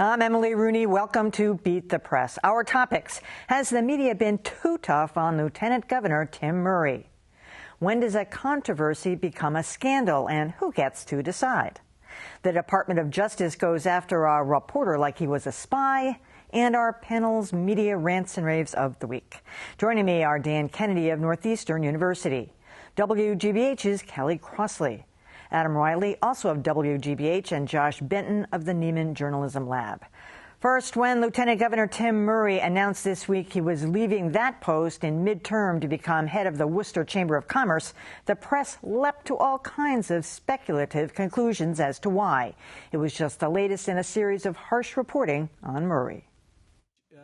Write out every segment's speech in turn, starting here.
I'm Emily Rooney. Welcome to Beat the Press. Our topics: has the media been too tough on Lieutenant Governor Tim Murray? When does a controversy become a scandal, and who gets to decide? The Department of Justice goes after a reporter like he was a spy, and our panel's media rants and raves of the week. Joining me are Dan Kennedy of Northeastern University, WGBH's Kelly Crossley, Adam Riley, also of WGBH, and Josh Benton of the Neiman Journalism Lab. First, when Lieutenant Governor Tim Murray announced this week he was leaving that post in midterm to become head of the Worcester Chamber of Commerce, the press leapt to all kinds of speculative conclusions as to why. It was just the latest in a series of harsh reporting on Murray.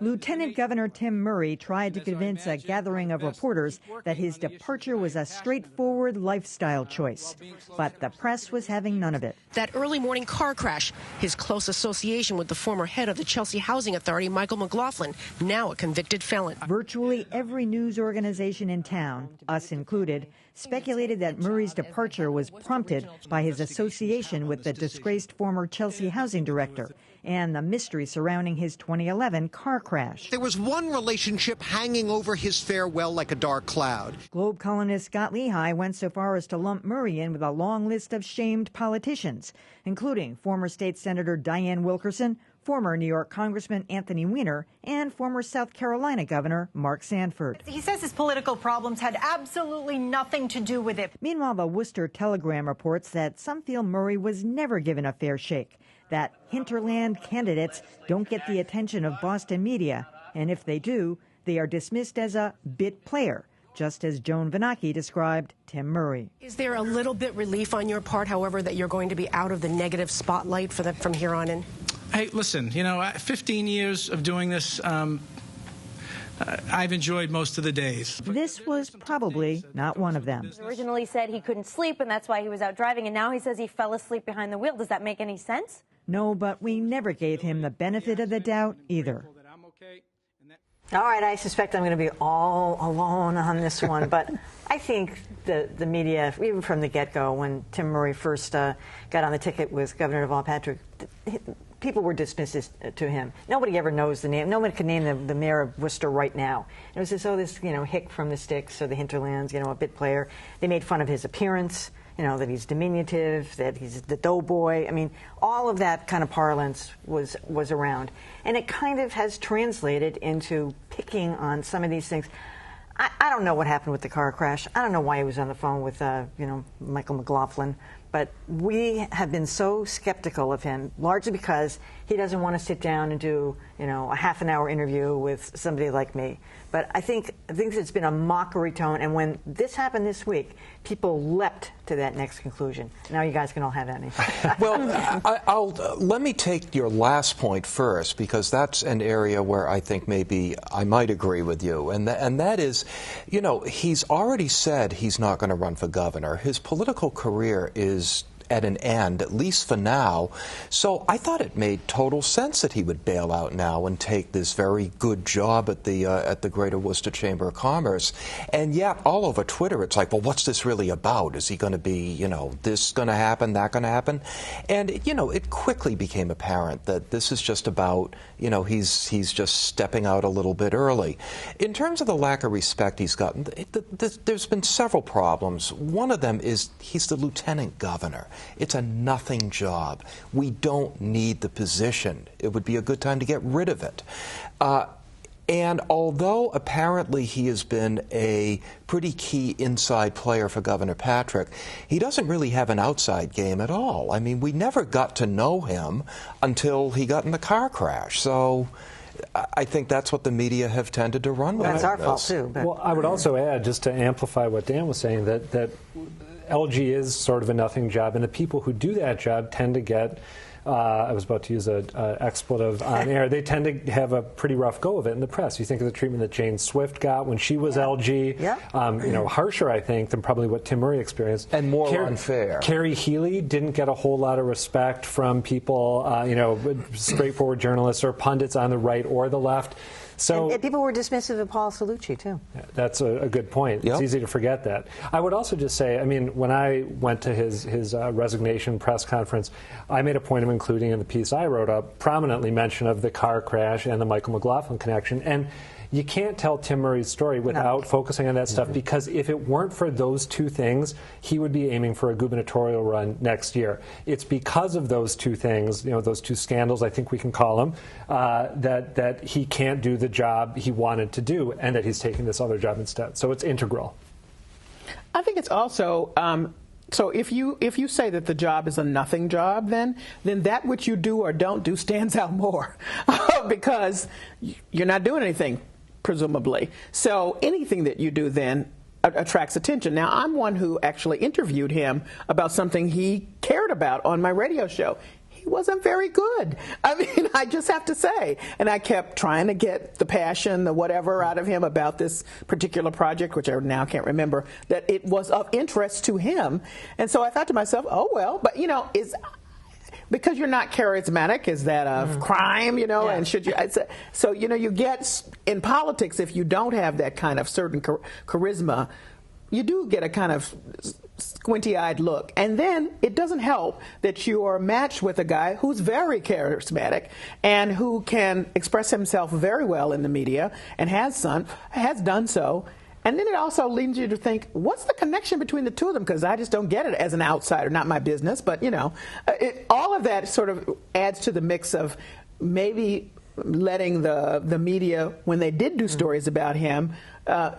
Lieutenant Governor Tim Murray tried to convince a gathering of reporters that his departure was a straightforward lifestyle choice, but the press was having none of it. That early morning car crash, his close association with the former head of the Chelsea Housing Authority, Michael McLaughlin, now a convicted felon. Virtually every news organization in town, us included, speculated that Murray's departure was prompted by his association with the disgraced former Chelsea housing director and the mystery surrounding his 2011 car crash. There was one relationship hanging over his farewell like a dark cloud. Globe columnist Scott Lehigh went so far as to lump Murray in with a long list of shamed politicians, including former state senator Diane Wilkerson, former New York Congressman Anthony Weiner, and former South Carolina Governor Mark Sanford. He says his political problems had absolutely nothing to do with it. Meanwhile, the Worcester Telegram reports that some feel Murray was never given a fair shake, that hinterland candidates don't get the attention of Boston media, and if they do, they are dismissed as a bit player, just as Joan Vanacki described Tim Murray. Is there a little bit relief on your part, however, that you're going to be out of the negative spotlight from here on in? Hey, listen, 15 years of doing this, I've enjoyed most of the days. This was probably not one of them. He originally said he couldn't sleep, and that's why he was out driving, and now he says he fell asleep behind the wheel. Does that make any sense? No, but we never gave him the benefit of the doubt either. All right, I suspect I'm going to be all alone on this one, but I think the media, even from the get-go, when Tim Murray first got on the ticket with Governor Deval Patrick, people were dismissive to him. Nobody ever knows the name. Nobody can name the mayor of Worcester right now. It was this, hick from the sticks or the hinterlands, a bit player. They made fun of his appearance, that he's diminutive, that he's the doughboy. I mean, all of that kind of parlance was around. And it kind of has translated into picking on some of these things. I don't know what happened with the car crash. I don't know why he was on the phone with, Michael McLaughlin. But we have been so skeptical of him, largely because he doesn't want to sit down and do, a half-an-hour interview with somebody like me. But I think it's been a mockery tone, and when this happened this week, people leapt to that next conclusion. Now you guys can all have at me. Well, let me take your last point first, because that's an area where I think maybe I might agree with you, and that is, he's already said he's not going to run for governor. His political career is at an end, at least for now. So I thought it made total sense that he would bail out now and take this very good job at the Greater Worcester Chamber of Commerce. And yet, all over Twitter, it's like, well, what's this really about? Is he going to be, this going to happen, that going to happen? And, it quickly became apparent that this is just about, he's just stepping out a little bit early. In terms of the lack of respect he's gotten, there's been several problems. One of them is he's the lieutenant governor. It's a nothing job. We don't need the position. It would be a good time to get rid of it. And although apparently he has been a pretty key inside player for Governor Patrick, he doesn't really have an outside game at all. I mean, we never got to know him until he got in the car crash. So I think that's what the media have tended to run with. That's our fault, too. But. Well, I would also add, just to amplify what Dan was saying, that LG is sort of a nothing job, and the people who do that job tend to get, I was about to use an expletive on air, they tend to have a pretty rough go of it in the press. You think of the treatment that Jane Swift got when she was LG, harsher, I think, than probably what Tim Murray experienced. And more unfair. Carrie Healy didn't get a whole lot of respect from people, straightforward journalists or pundits on the right or the left. So and people were dismissive of Paul Cellucci, too. That's a good point. Yep. It's easy to forget that. I would also just say, I mean, when I went to his resignation press conference, I made a point of including in the piece I wrote up prominently mention of the car crash and the Michael McLaughlin connection. And you can't tell Tim Murray's story without focusing on that stuff, because if it weren't for those two things, he would be aiming for a gubernatorial run next year. It's because of those two things, those two scandals, I think we can call them, that he can't do the job he wanted to do, and that he's taking this other job instead. So it's integral. I think it's also so if you say that the job is a nothing job, then that which you do or don't do stands out more because you're not doing anything, presumably. So anything that you do then attracts attention. Now, I'm one who actually interviewed him about something he cared about on my radio show. He wasn't very good. I mean, I just have to say. And I kept trying to get the passion, the whatever out of him about this particular project, which I now can't remember, that it was of interest to him. And so I thought to myself, oh, well, but, because you're not charismatic, is that a crime, and should you, so, you get, in politics, if you don't have that kind of certain charisma, you do get a kind of squinty-eyed look. And then it doesn't help that you are matched with a guy who's very charismatic and who can express himself very well in the media and has done so. And then it also leads you to think, what's the connection between the two of them? Because I just don't get it as an outsider, not my business. But, all of that sort of adds to the mix of maybe letting the media, when they did do stories about him,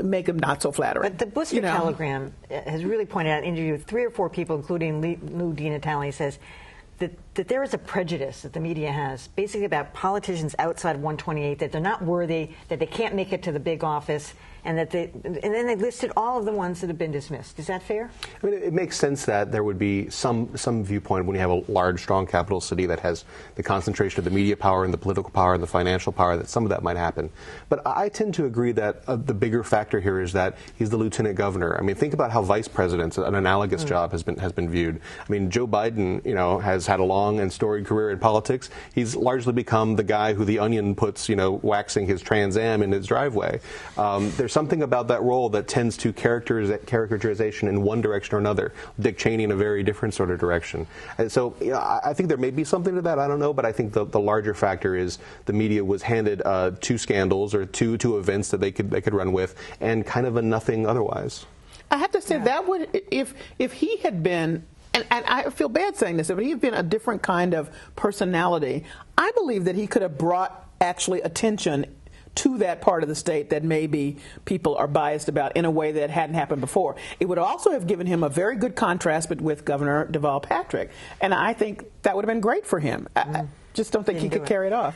make them not so flattering. But the Worcester Telegram has really pointed out in an interview with 3 or 4 people, including Lou DiNatale, says that there is a prejudice that the media has, basically about politicians outside 128, that they're not worthy, that they can't make it to the big office, and then they listed all of the ones that have been dismissed. Is that fair? I mean, it makes sense that there would be some viewpoint when you have a large, strong capital city that has the concentration of the media power and the political power and the financial power, that some of that might happen. But I tend to agree that the bigger factor here is that he's the lieutenant governor. I mean, think about how vice presidents, an analogous job, has been viewed. I mean, Joe Biden, has had a long and storied career in politics. He's largely become the guy who the Onion puts, waxing his Trans Am in his driveway. There's something about that role that tends to characterization in one direction or another. Dick Cheney in a very different sort of direction. And so I think there may be something to that. I don't know, but I think the larger factor is the media was handed 2 scandals or two events that they could run with, and kind of a nothing otherwise. I have to say that would, if he had been, and I feel bad saying this, if he had been a different kind of personality, I believe that he could have brought actually attention to that part of the state that maybe people are biased about in a way that hadn't happened before. It would also have given him a very good contrast with Governor Deval Patrick, and I think that would have been great for him. I just don't think he could carry it off.